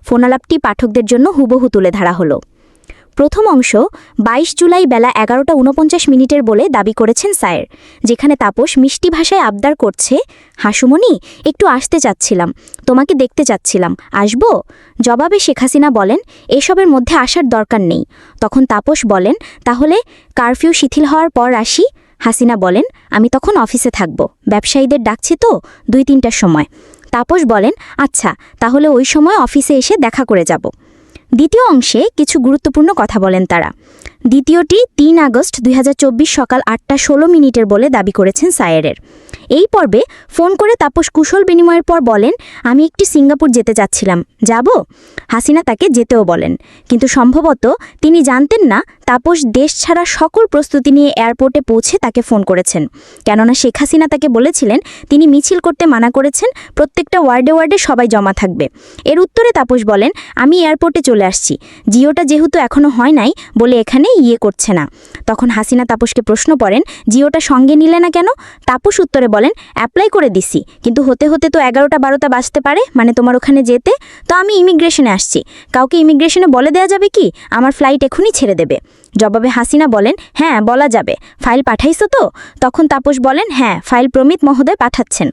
ফোনালাপটি পাঠকদের জন্য হুবহু তুলে ধরা হলো। প্রথম অংশ ২২ জুলাই বেলা ১১:৪৯ বলে দাবি করেছেন সায়ের, যেখানে তাপস মিষ্টি ভাষায় আবদার করছে, হাসুমণি একটু আসতে চাচ্ছিলাম, তোমাকে দেখতে চাচ্ছিলাম, আসবো? জবাবে শেখ হাসিনা বলেন, এসবের মধ্যে আসার দরকার নেই। তখন তাপস বলেন, তাহলে কারফিউ শিথিল হওয়ার পর আসি? হাসিনা বলেন, আমি তখন অফিসে থাকব, ব্যবসায়ীদের ডাকছি তো ২-৩টার সময়। তাপস বলেন, আচ্ছা, তাহলে ওই সময় অফিসে এসে দেখা করে যাব। দ্বিতীয় অংশে কিছু গুরুত্বপূর্ণ কথা বলেন তারা। দ্বিতীয়টি ৩ আগস্ট ২০২৪ সকাল ৮:১৬ বলে দাবি করেছেন সায়েরের। এই পর্বে ফোন করে তাপস কুশল বিনিময়ের পর বলেন, আমি একটি সিঙ্গাপুর যেতে চাচ্ছিলাম, যাব? হাসিনা তাকে যেতেও বলেন, কিন্তু সম্ভবত তিনি জানতেন না তাপস দেশ ছাড়া সকল প্রস্তুতি নিয়ে এয়ারপোর্টে পৌঁছে তাকে ফোন করেছেন। কেননা শেখ হাসিনা তাকে বলেছিলেন তিনি মিছিল করতে মানা করেছেন, প্রত্যেকটা ওয়ার্ডে ওয়ার্ডে সবাই জমা থাকবে। এর উত্তরে তাপস বলেন, আমি এয়ারপোর্টে চলে আসছি, জিওটা যেহেতু এখনও হয় নাই বলে এখানে করছে না। তখন হাসিনা তাপসকে প্রশ্ন করেন, জিওটা সঙ্গে নিলে না কেন? তাপস উত্তরে বলেন, অ্যাপ্লাই করে দিছি, কিন্তু হতে হতে তো ১১টা-১২টা বাজতে পারে, মানে তোমার ওখানে যেতে। তো আমি ইমিগ্রেশনে আসছি, কাউকে ইমিগ্রেশনে বলে দেয়া যাবে কি আমার ফ্লাইট এখনই ছেড়ে দেবে? জবাবে হাসিনা বলেন, হ্যাঁ বলা যাবে, ফাইল পাঠাইছো তো? তখন তাপস বলেন, হ্যাঁ, ফাইল প্রমিত মহোদয় পাঠাচ্ছেন।